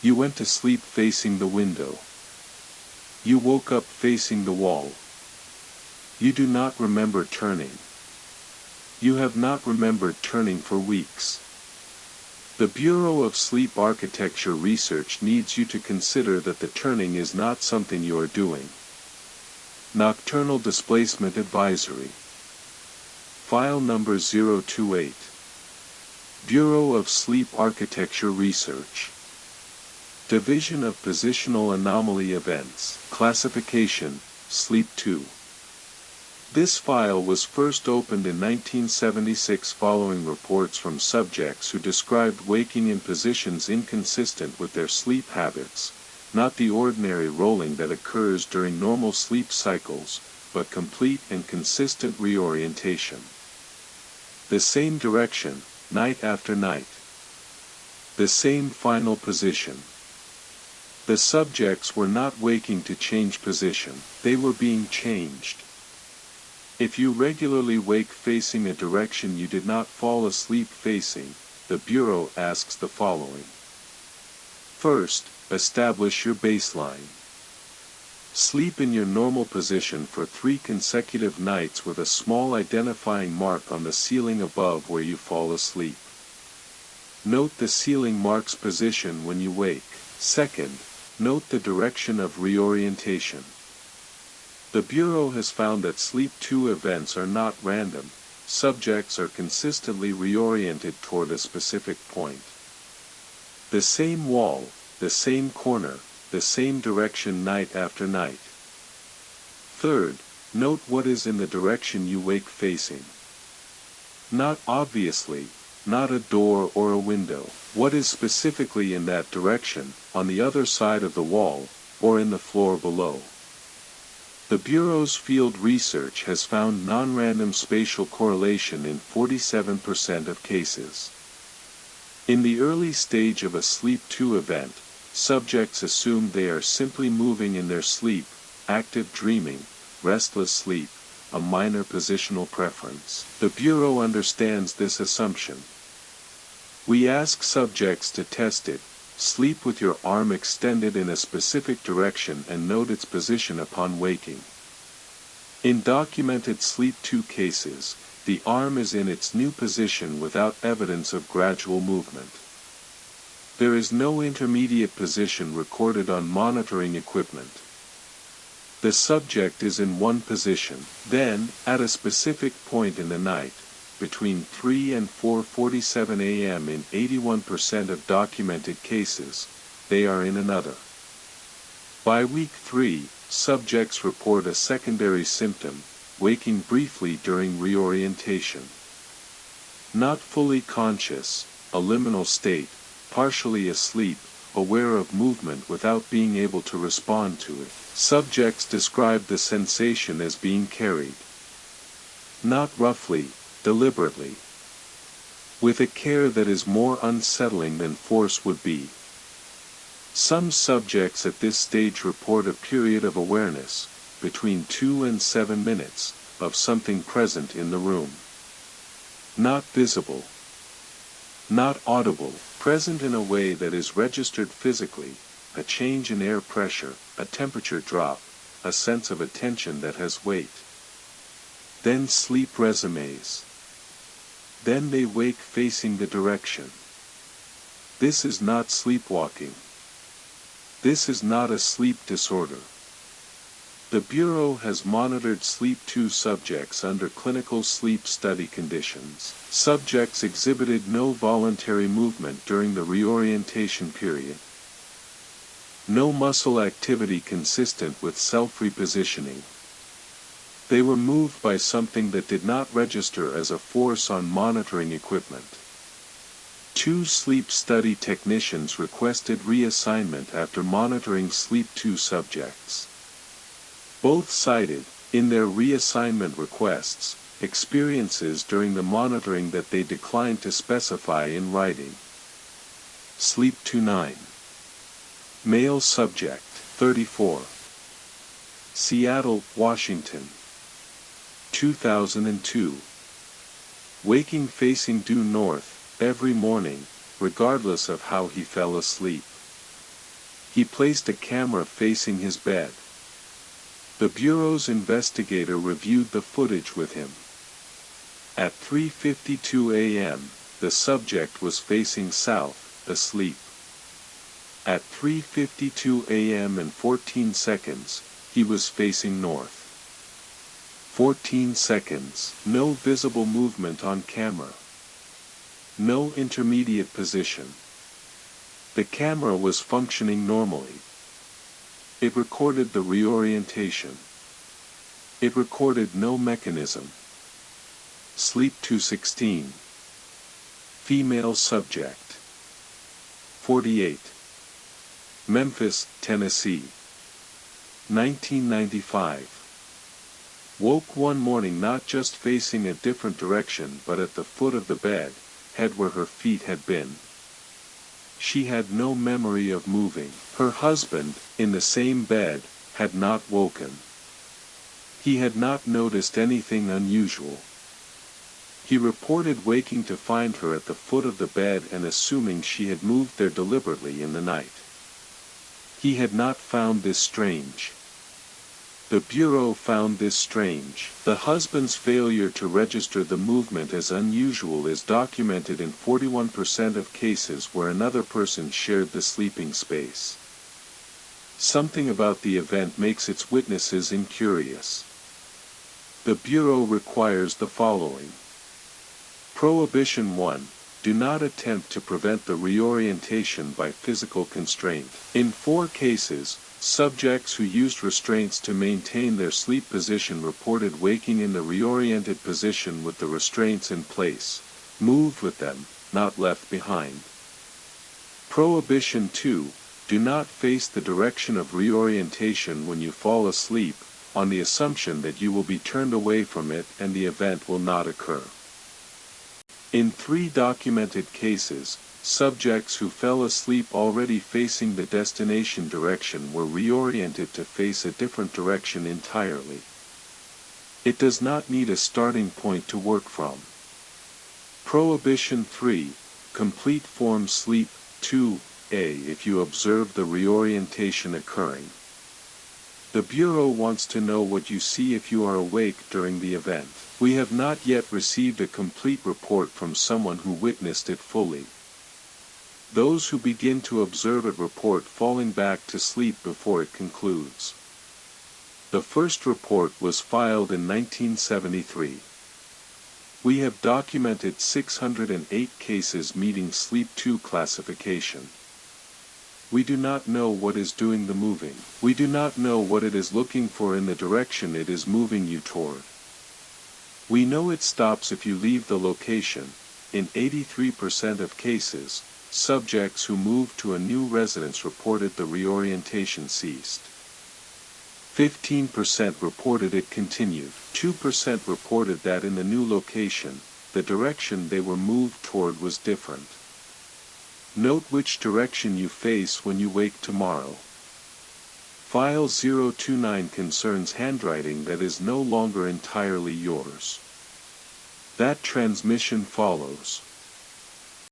You went to sleep facing the window. You woke up facing the wall. You do not remember turning. You have not remembered turning for weeks. The Bureau of Sleep Architecture Research needs you to consider that the turning is not something you are doing. Nocturnal Displacement Advisory. File number 028. Bureau of Sleep Architecture Research. Division of Positional Anomaly Events. Classification, Sleep 2. This file was first opened in 1976 following reports from subjects who described waking in positions inconsistent with their sleep habits, not the ordinary rolling that occurs during normal sleep cycles, but complete and consistent reorientation. The same direction, night after night. The same final position. The subjects were not waking to change position, they were being changed. If you regularly wake facing a direction you did not fall asleep facing, the Bureau asks the following. First, establish your baseline. Sleep in your normal position for 3 consecutive nights with a small identifying mark on the ceiling above where you fall asleep. Note the ceiling mark's position when you wake. Second, note the direction of reorientation. The Bureau has found that Sleep 2 events are not random, subjects are consistently reoriented toward a specific point. The same wall, the same corner, the same direction night after night. Third, note what is in the direction you wake facing. Not obviously, not a door or a window. What is specifically in that direction, on the other side of the wall, or in the floor below? The Bureau's field research has found non-random spatial correlation in 47% of cases. In the early stage of a Sleep 2 event, subjects assume they are simply moving in their sleep, active dreaming, restless sleep, a minor positional preference. The Bureau understands this assumption. We ask subjects to test it. Sleep with your arm extended in a specific direction and note its position upon waking. In documented Sleep 2 cases, the arm is in its new position without evidence of gradual movement. There is no intermediate position recorded on monitoring equipment. The subject is in one position, then, at a specific point in the night, between 3 and 4:47 a.m. in 81% of documented cases, they are in another. By week 3, subjects report a secondary symptom, waking briefly during reorientation. Not fully conscious, a liminal state, partially asleep, aware of movement without being able to respond to it. Subjects describe the sensation as being carried. Not roughly, deliberately. With a care that is more unsettling than force would be. Some subjects at this stage report a period of awareness, between 2 and 7 minutes, of something present in the room. Not visible. Not audible, present in a way that is registered physically, a change in air pressure, a temperature drop, a sense of attention that has weight. Then sleep resumes. Then they wake facing the direction. This is not sleepwalking. This is not a sleep disorder. The Bureau has monitored Sleep 2 subjects under clinical sleep study conditions. Subjects exhibited no voluntary movement during the reorientation period. No muscle activity consistent with self-repositioning. They were moved by something that did not register as a force on monitoring equipment. 2 sleep study technicians requested reassignment after monitoring Sleep 2 subjects. Both cited, in their reassignment requests, experiences during the monitoring that they declined to specify in writing. Sleep 2-9. Male subject, 34. Seattle, Washington. 2002. Waking facing due north, every morning, regardless of how he fell asleep. He placed a camera facing his bed. The Bureau's investigator reviewed the footage with him. At 3:52 a.m., the subject was facing south, asleep. At 3:52 a.m. and 14 seconds, he was facing north. 14 seconds. No visible movement on camera. No intermediate position. The camera was functioning normally. It recorded the reorientation. It recorded no mechanism. Sleep 216. Female subject. 48. Memphis, Tennessee. 1995. Woke one morning not just facing a different direction but at the foot of the bed, head where her feet had been. She had no memory of moving. Her husband, in the same bed, had not woken. He had not noticed anything unusual. He reported waking to find her at the foot of the bed and assuming she had moved there deliberately in the night. He had not found this strange. The Bureau found this strange. The husband's failure to register the movement as unusual is documented in 41% of cases where another person shared the sleeping space. Something about the event makes its witnesses incurious. The Bureau requires the following. Prohibition 1. Do not attempt to prevent the reorientation by physical constraint. In 4 cases, subjects who used restraints to maintain their sleep position reported waking in the reoriented position with the restraints in place, moved with them, not left behind. Prohibition 2. Do not face the direction of reorientation when you fall asleep, on the assumption that you will be turned away from it and the event will not occur. In 3 documented cases, subjects who fell asleep already facing the destination direction were reoriented to face a different direction entirely. It does not need a starting point to work from. Prohibition 3. Complete form sleep. 2a. If you observe the reorientation occurring. The Bureau wants to know what you see if you are awake during the event. We have not yet received a complete report from someone who witnessed it fully. Those who begin to observe it report falling back to sleep before it concludes. The first report was filed in 1973. We have documented 608 cases meeting Sleep 2 classification. We do not know what is doing the moving. We do not know what it is looking for in the direction it is moving you toward. We know it stops if you leave the location. In 83% of cases, subjects who moved to a new residence reported the reorientation ceased. 15% reported it continued. 2% reported that in the new location, the direction they were moved toward was different. Note which direction you face when you wake tomorrow. File 029 concerns handwriting that is no longer entirely yours. That transmission follows.